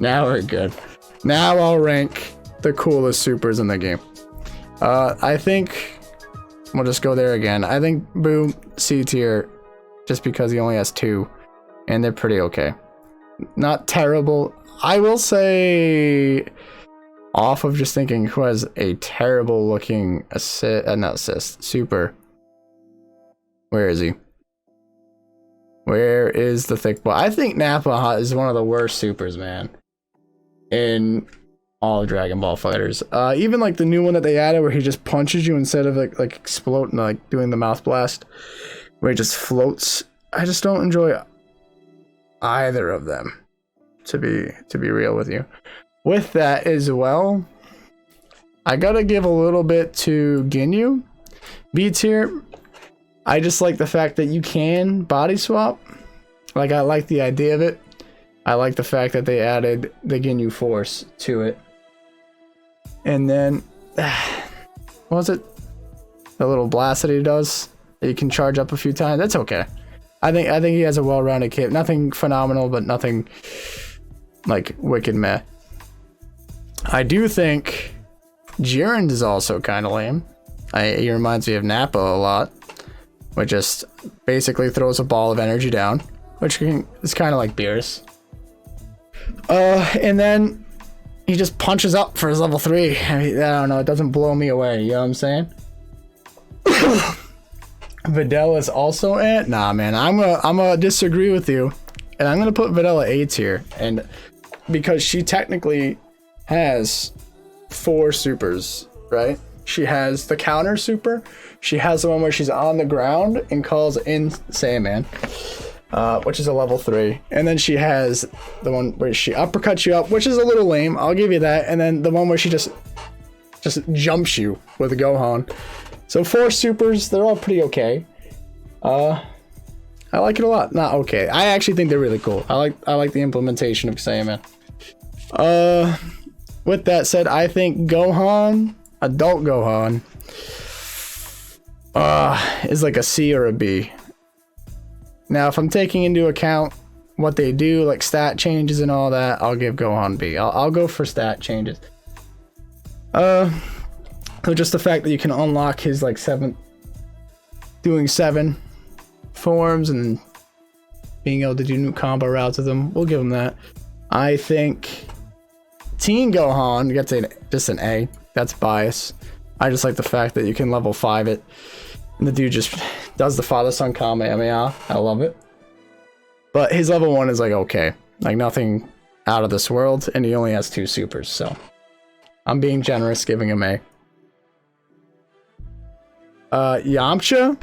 Now we're good. Now I'll rank the coolest supers in the game. I think we'll just go there again. I think Boom C tier, just because he only has 2, and they're pretty okay. Not terrible. I will say, off of just thinking who has a terrible looking super. Where is he? Where is the thick boy? I think Nappa is one of the worst supers, man, in all of Dragon Ball Fighters. Even like the new one that they added where he just punches you instead of like exploding, like doing the mouth blast, where he just floats. I just don't enjoy either of them, to be real with you. With that as well, I gotta give a little bit to Ginyu. B tier. I just like the fact that you can body swap. Like, I like the idea of it. I like the fact that they added the Ginyu Force to it. And then, what was it? The little blast that he does that you can charge up a few times. That's okay. I think he has a well-rounded kit. Nothing phenomenal, but nothing like wicked meh. I do think Jiren is also kind of lame. He reminds me of Nappa a lot, which just basically throws a ball of energy down, which is kind of like Beerus. And then he just punches up for his level 3. I mean, I don't know, it doesn't blow me away, you know what I'm saying? Videl is also at? Nah, man, I'm gonna disagree with you, and I'm gonna put Videl A tier, and because she technically has 4 supers, right? She has the counter super. She has the one where she's on the ground and calls in Saiyaman, which is a level 3. And then she has the one where she uppercuts you up, which is a little lame. I'll give you that. And then the one where she just jumps you with a Gohan. So 4 supers, they're all pretty okay. I like it a lot. Not okay. I actually think they're really cool. I like the implementation of Saiyaman. With that said, I think Gohan, adult Gohan, is like a C or a B. Now, if I'm taking into account what they do, like stat changes and all that, I'll give Gohan B. I'll go for stat changes. So just the fact that you can unlock his like 7 forms and being able to do new combo routes with them, we'll give him that. I think Teen Gohan gets just an A. That's bias. I just like the fact that you can level 5 it, and the dude just does the father-son Kamehameha. I love it. But his level 1 is like okay, like nothing out of this world, and he only has 2 supers, so I'm being generous, giving him A. Yamcha.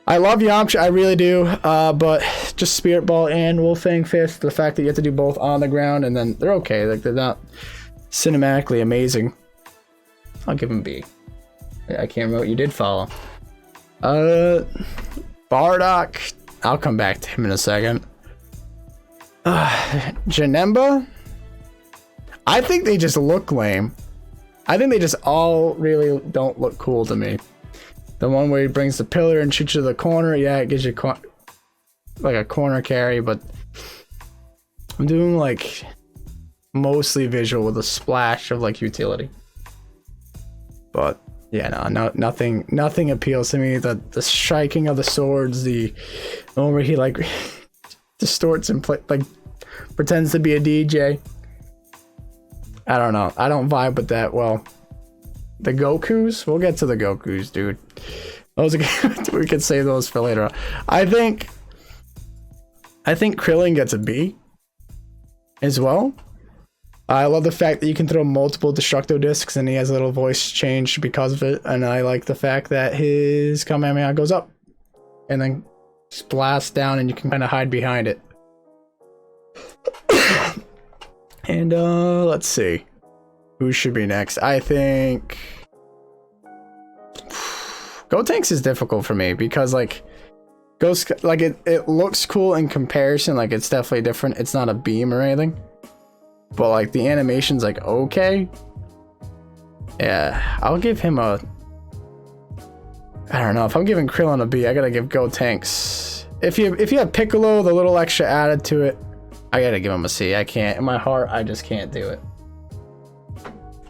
I love Yamcha, I really do, but just Spirit Ball and Wolfang Fist, the fact that you have to do both on the ground, and then they're okay, like they're not cinematically amazing. I'll give him B. I can't remember what you did follow. Bardock, I'll come back to him in a second. Janemba, I think they just look lame. I think they just all really don't look cool to me. The one where he brings the pillar and shoots you to the corner, yeah, it gives you like a corner carry, but I'm doing like mostly visual with a splash of like utility. But yeah, no, nothing appeals to me. The striking of the swords, the one where he like distorts and like pretends to be a DJ. I don't know. I don't vibe with that well. The Gokus? We'll get to the Gokus, dude. Those are, we could save those for later on. I think Krillin gets a B as well. I love the fact that you can throw multiple Destructo Discs and he has a little voice change because of it. And I like the fact that his Kamehameha goes up and then blasts down and you can kind of hide behind it. And let's see. Who should be next? I think Gotenks is difficult for me because like it looks cool in comparison, like it's definitely different. It's not a beam or anything. But like the animation's like okay. Yeah, I'll give him a I don't know. If I'm giving Krillin a B, I gotta give Gotenks. If you have Piccolo, the little extra added to it, I gotta give him a C. I can't. In my heart, I just can't do it.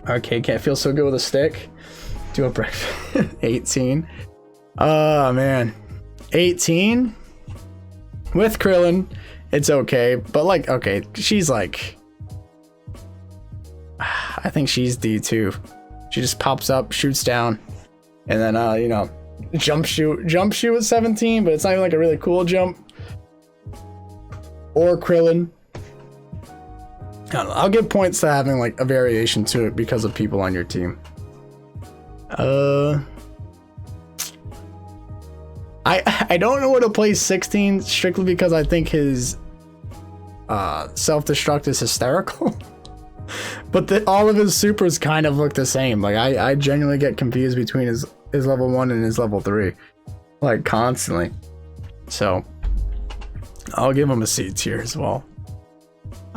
Arcade can't feel so good with a stick. Do a breakfast. 18. Oh, man. 18? With Krillin, it's okay. But, like, okay, she's like... I think she's D2. She just pops up, shoots down, and then, you know, jump shoot at 17, but it's not even like a really cool jump. Or Krillin. I don't know. I'll give points to having like a variation to it because of people on your team. I don't know where to place 16 strictly because I think his self-destruct is hysterical. But all of his supers kind of look the same. Like I genuinely get confused between his level 1 and his level 3. Like constantly. So I'll give him a C tier as well.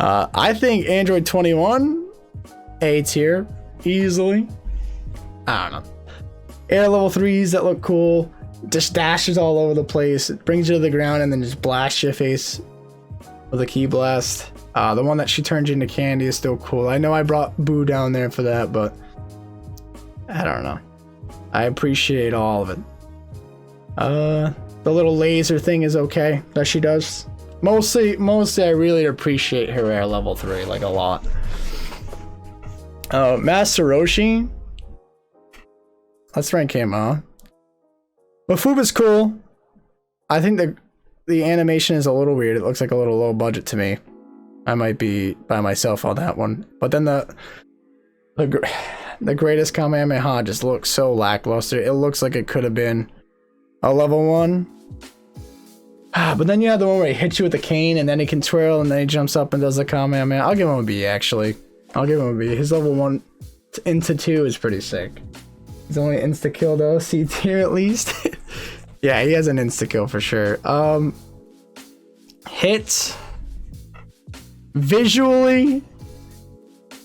I think Android 21, A tier, easily. I don't know. Air level 3s that look cool. Just dashes all over the place. It brings you to the ground and then just blasts your face with a key blast. The one that she turns into candy is still cool. I know I brought Boo down there for that, but I don't know. I appreciate all of it. The little laser thing is okay that she does. Mostly I really appreciate her air level 3, like a lot. Master Roshi. Let's rank him, huh? Mafuba's cool. I think the animation is a little weird. It looks like a little low budget to me. I might be by myself on that one. But then the greatest Kamehameha just looks so lackluster. It looks like it could have been a level 1. But then you have the one where he hits you with the cane and then he can twirl and then he jumps up and does the Kamehameha. I'll give him a B, actually. I'll give him a B. His level 1 into 2 is pretty sick. He's only insta-kill though, C tier at least. Yeah, he has an insta-kill for sure. Hit. Visually,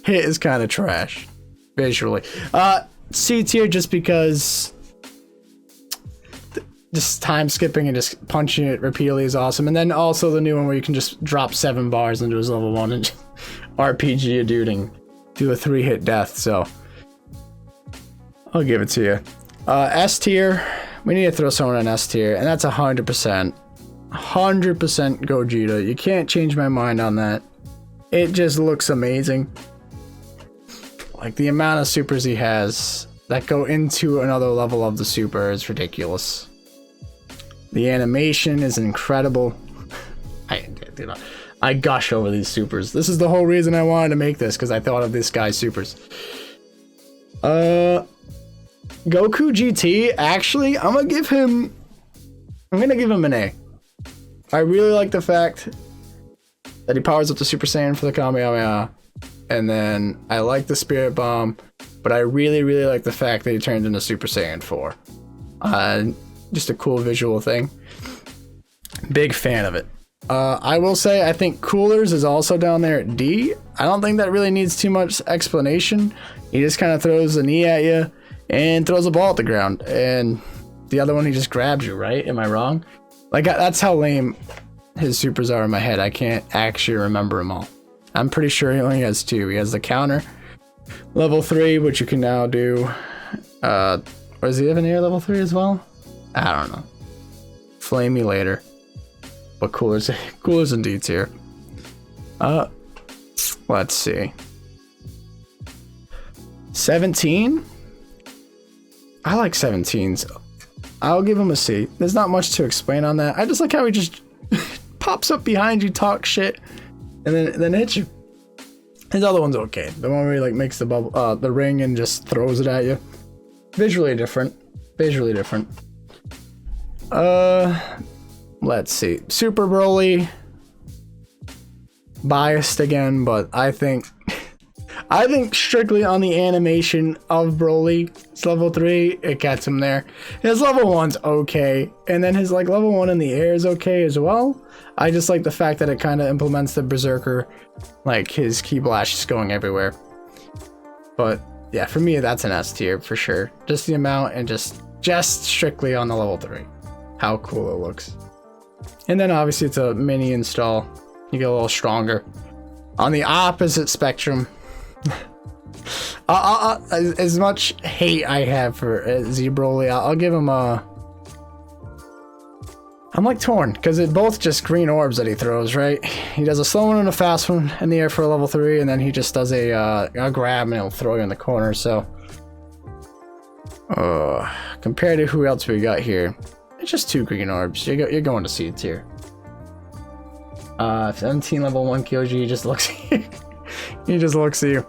Hit is kind of trash. Visually. C tier just because just time skipping and just punching it repeatedly is awesome. And then also the new one where you can just drop 7 bars into his level 1 and just RPG a dude and do a 3-hit death. So I'll give it to you. S tier. We need to throw someone in S tier, and that's 100%. 100% Gogeta. You can't change my mind on that. It just looks amazing. Like the amount of supers he has that go into another level of the super is ridiculous. The animation is incredible. I gush over these supers. This is the whole reason I wanted to make this, because I thought of this guy's supers. Goku GT, actually, I'm gonna give him an A. I really like the fact that he powers up the Super Saiyan for the Kamehameha, and then I like the Spirit Bomb, but I really like the fact that he turns into Super Saiyan 4. Just a cool visual thing. Big fan of it. I will say I think Coolers is also down there at D. I don't think that really needs too much explanation. He just kind of throws a knee at you and throws a ball at the ground, and the other one he just grabs you, right? Am I wrong? Like, that's how lame his supers are in my head. I can't actually remember them all. I'm pretty sure he only has 2. He has the counter, level 3, which you can now do. Or does he have an air level 3 as well? I don't know. Flame me later. But Cooler's in D tier. Let's see. 17? I like 17s. I'll give him a C. There's not much to explain on that. I just like how he just pops up behind you, talks shit, and then hits you. His other one's okay. The one where he like makes the bubble, the ring and just throws it at you. Visually different. Let's see. Super Broly. Biased again, but I think strictly on the animation of Broly, it's level 3, it gets him there. His level 1's okay, and then his like level 1 in the air is okay as well. I just like the fact that it kind of implements the Berserker, like his Ki Blast just going everywhere. But yeah, for me that's an S tier for sure. Just the amount and just strictly on the level 3. How cool it looks. And then obviously it's a mini install You get a little stronger. On the opposite spectrum, as much hate I have for Z-Broly, I'll give him a... I'm like torn, because it's both just green orbs that he throws, right? He does a slow one and a fast one in the air for a level 3, and then he just does a grab and he'll throw you in the corner, so... compared to who else we got here, it's just 2 green orbs. You're going to C tier. 17 level 1 Kyoji, he just looks he just looks at you.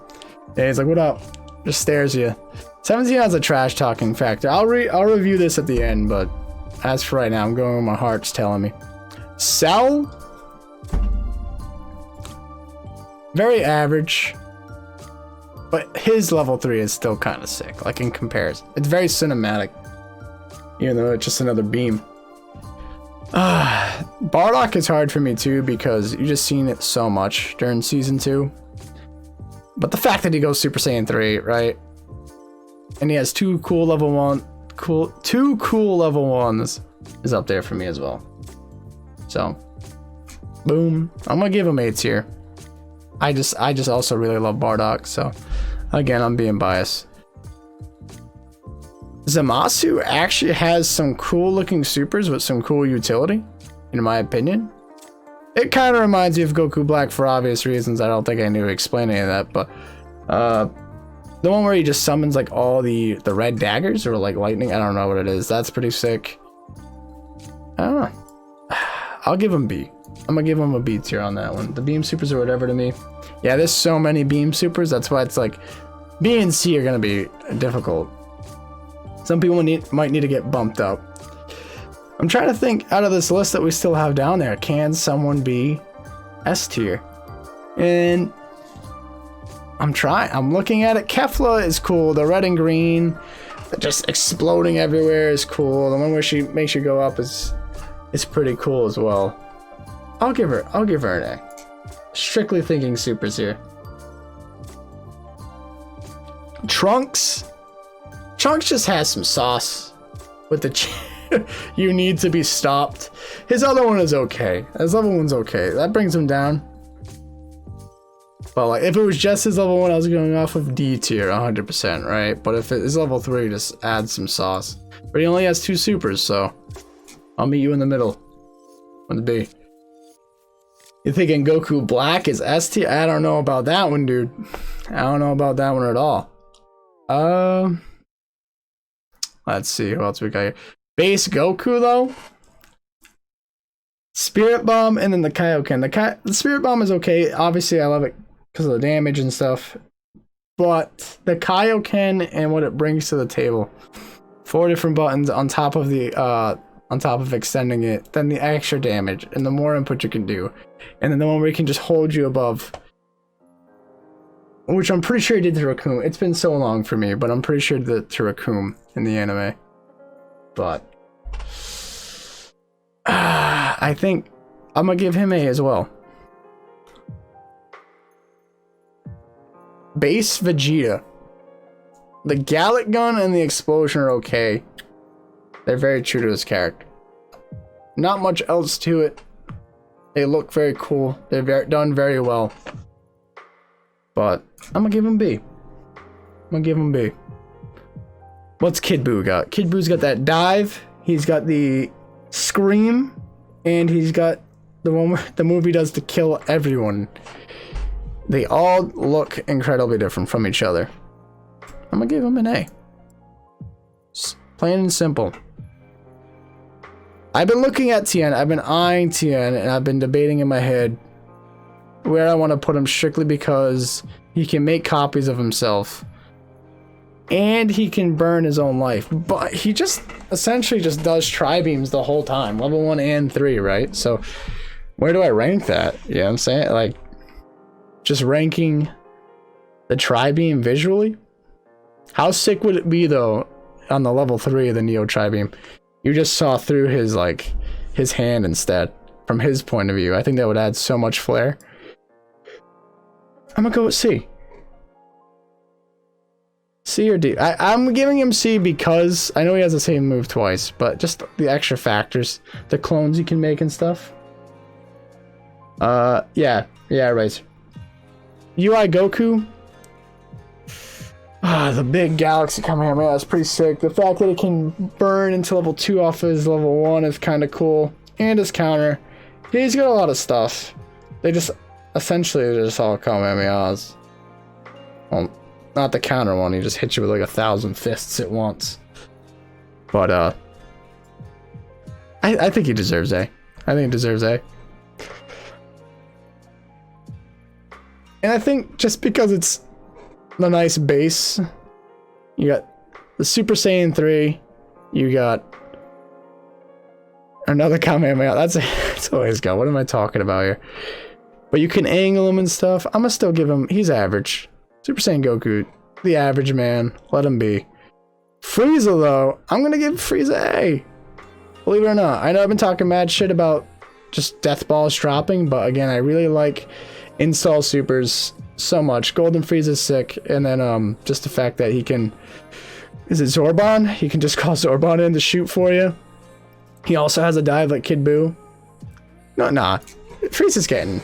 Yeah, he's like, what up? Just stares at you. 17 has a trash talking factor. I'll review this at the end, but as for right now, I'm going where my heart's telling me. Cell, very average, but his level 3 is still kind of sick, like in comparison. It's very cinematic, even though it's just another beam. Bardock is hard for me too, because you just seen it so much during season 2. But the fact that he goes Super Saiyan 3, right? And he has 2 cool level 1s is up there for me as well. So, boom. I'm gonna give him A tier. I just also really love Bardock, so again, I'm being biased. Zamasu actually has some cool looking supers with some cool utility, in my opinion. It kind of reminds me of Goku Black for obvious reasons. I don't think I need to explain any of that, but the one where he just summons like all the red daggers or like lightning, I don't know what it is. That's pretty sick. I don't know. I'll give him B. I'm gonna give him a B tier on that one. The beam supers or whatever to me. Yeah, there's so many beam supers. That's why it's like B and C are gonna be difficult. Some people might need to get bumped up. I'm trying to think out of this list that we still have down there. Can someone be S tier? And I'm trying. I'm looking at it. Kefla is cool. The red and green, just exploding everywhere is cool. The one where she makes you go up is pretty cool as well. I'll give her an A. Strictly thinking supers here. Trunks just has some sauce with the you need to be stopped. His other one is okay. His level 1's okay. That brings him down. But like, if it was just his level 1, I was going off of D tier 100%, right? But if it is level 3, just add some sauce. But he only has 2 supers, so I'll meet you in the middle on the B. You're thinking Goku Black is S tier? I don't know about that one, dude. I don't know about that one at all. Let's see who else we got here. Base Goku though. Spirit Bomb and then the Kaioken. The Spirit Bomb is okay. Obviously, I love it because of the damage and stuff. But the Kaioken and what it brings to the table. 4 different buttons on top of the on top of extending it, then the extra damage and the more input you can do. And then the one where he can just hold you above. Which I'm pretty sure he did to Raccoon. It's been so long for me, but I'm pretty sure he did to Raccoon in the anime. But I think I'm gonna give him A as well. Base Vegeta. The Gallic Gun and the explosion are okay. They're very true to his character. Not much else to it. They look very cool. They're done very well. But I'm gonna give him B. What's Kid Buu got? Kid Buu's got that dive. He's got the scream, and he's got the one where the movie does to kill everyone. They all look incredibly different from each other. I'm gonna give him an A. Plain and simple. I've been looking at Tien. I've been eyeing Tien, and I've been debating in my head where I want to put him, strictly because he can make copies of himself and he can burn his own life, but he just essentially just does tri-beams the whole time, level 1 and 3, right? So where do I rank that? You know what I'm saying? Like, just ranking the tri-beam visually? How sick would it be though on the level 3 of the Neo tri-beam? You just saw through his, like, his hand instead, from his point of view. I think that would add so much flair. I'm gonna go with C. C or D? I'm giving him C because I know he has the same move twice, but just the extra factors, the clones you can make and stuff. Yeah, right. UI Goku. Ah, the big galaxy Kamehameha, that's pretty sick. The fact that it can burn into level 2 off his level 1 is kind of cool. And his counter. He's got a lot of stuff. They just, essentially, they're just all Kamehamehas. Well, not the counter one, he just hits you with like 1,000 fists at once. But, I think he deserves A. I think he deserves A. And I think just because it's the nice base, you got the Super Saiyan 3, you got another Kamehameha. That's always got. What am I talking about here? But you can angle him and stuff. I'm gonna still give him, he's average. Super Saiyan Goku, the average man. Let him be. Frieza though, I'm gonna give Frieza A. Believe it or not. I know I've been talking mad shit about just death balls dropping, but again, I really like install supers so much. Golden Frieza's sick, and then just the fact that he can, is it Zordon? He can just call Zordon in to shoot for you. He also has a dive like Kid Buu. Nah. Frieza's getting,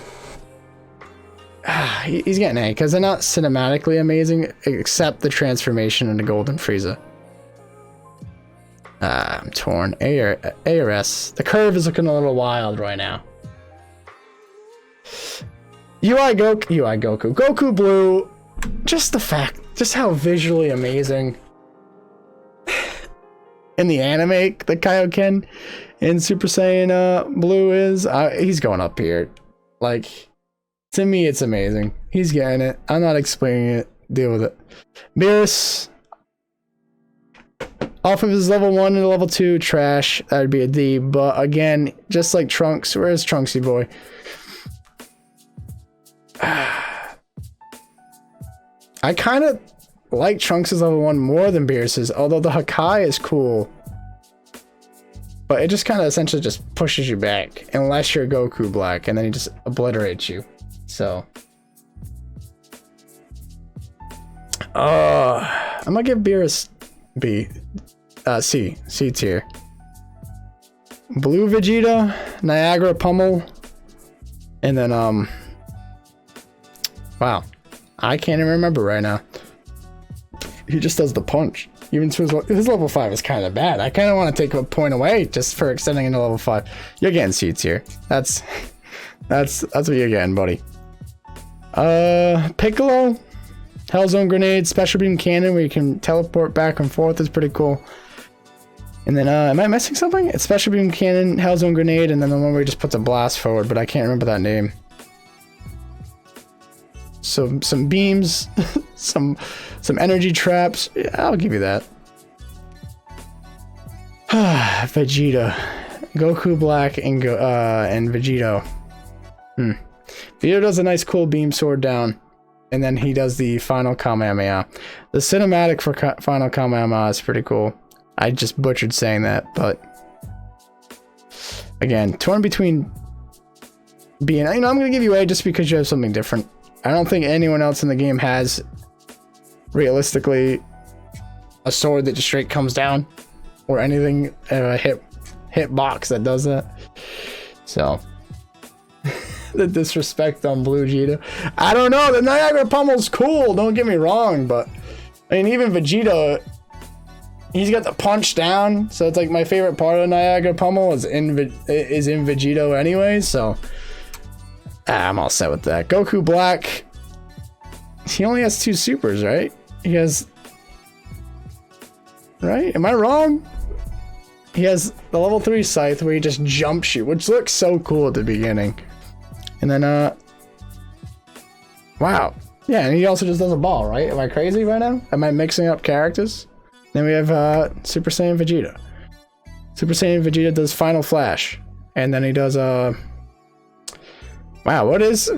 he's getting A, because they're not cinematically amazing, except the transformation into Golden Frieza. I'm torn. A or S. The curve is looking a little wild right now. UI Goku. Goku Blue. Just the fact, just how visually amazing in the anime the Kaioken in Super Saiyan Blue is. He's going up here. Like, to me, it's amazing. He's getting it. I'm not explaining it. Deal with it. Beerus. Off of his level 1 and level 2, trash. That would be a D. But again, just like Trunks, where's Trunksy boy? I kind of like Trunks' level 1 more than Beerus's, although the Hakai is cool. But it just kind of essentially just pushes you back, unless you're Goku Black, and then he just obliterates you. So. I'm gonna give Beerus B. C tier. Blue Vegeta, Niagara Pummel, and then wow, I can't even remember right now. He just does the punch. Even to his level 5 is kind of bad. I kind of want to take a point away just for extending into level 5. You're getting C tier. That's what you're getting, buddy. Piccolo, Hellzone Grenade, Special Beam Cannon, where you can teleport back and forth, is pretty cool. And then, am I missing something? It's Special Beam Cannon, Hellzone Grenade, and then the one where he just puts a blast forward, but I can't remember that name. So, some beams, some energy traps. Yeah, I'll give you that. Vegeta. Goku Black and Vegito. Vegito does a nice cool beam sword down. And then he does the final Kamehameha. The cinematic for final Kamehameha is pretty cool. I just butchered saying that, but again, torn between B and A. You know, I'm gonna give you A just because you have something different. I don't think anyone else in the game has, realistically, a sword that just straight comes down, or anything, a hit box that does that. So. The disrespect on Blue Vegeta. I don't know, the Niagara Pummel's cool, don't get me wrong, but I mean, even Vegeta, he's got the punch down, so it's like my favorite part of Niagara Pummel is in Vegito anyway, so I'm all set with that. Goku Black, he only has 2 supers, right? He has, right? Am I wrong? He has the level 3 Scythe where he just jumps you, which looks so cool at the beginning. And then, wow. Yeah, and he also just does a ball, right? Am I crazy right now? Am I mixing up characters? Then we have Super Saiyan Vegeta. Super Saiyan Vegeta does Final Flash. And then he does, wow, what is...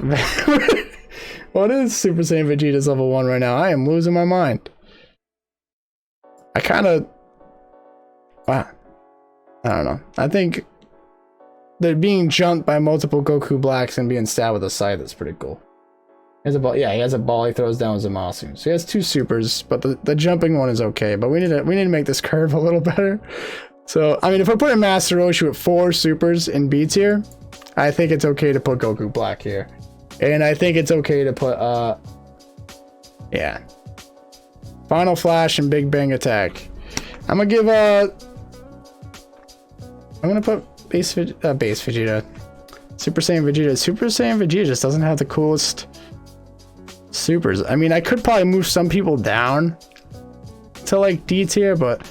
what is Super Saiyan Vegeta's level 1 right now? I am losing my mind. I kind of... wow. I don't know. I think... they're being jumped by multiple Goku Blacks and being stabbed with a scythe. That's pretty cool. He has a ball. Yeah, he has a ball he throws down Zamasu. So he has 2 supers, but the jumping one is okay. But we need to make this curve a little better. So I mean, if we're putting Master Roshi with 4 supers in B tier, I think it's okay to put Goku Black here. And I think it's okay to put, yeah. Final Flash and Big Bang Attack. I'm gonna give, I'm gonna put base Vegeta. Super Saiyan Vegeta. Super Saiyan Vegeta just doesn't have the coolest supers. I mean, I could probably move some people down to like D tier, but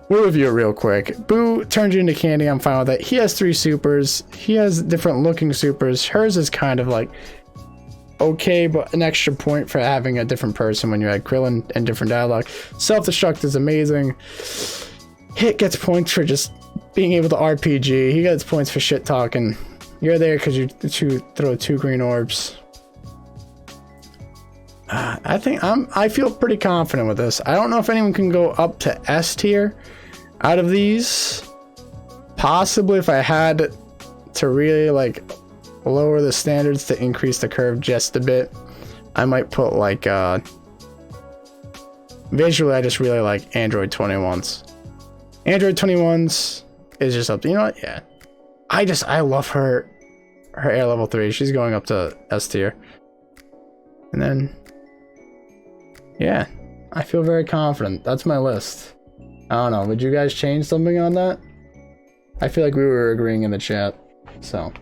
we'll review it real quick. Boo turns you into candy. I'm fine with that. He has 3 supers. He has different looking supers. Hers is kind of like okay, but an extra point for having a different person when you had Krillin and different dialogue. Self-destruct is amazing. Hit gets points for just being able to RPG. He gets points for shit talking. You're there because you throw 2 green orbs. I feel pretty confident with this. I don't know if anyone can go up to S tier out of these. Possibly if I had to really like lower the standards to increase the curve just a bit, I might put like visually I just really like Android 21s. Android 21s is just up to, you know what? Yeah. I love her air level 3. She's going up to S tier. And then yeah, I feel very confident. That's my list. I don't know, would you guys change something on that? I feel like we were agreeing in the chat, so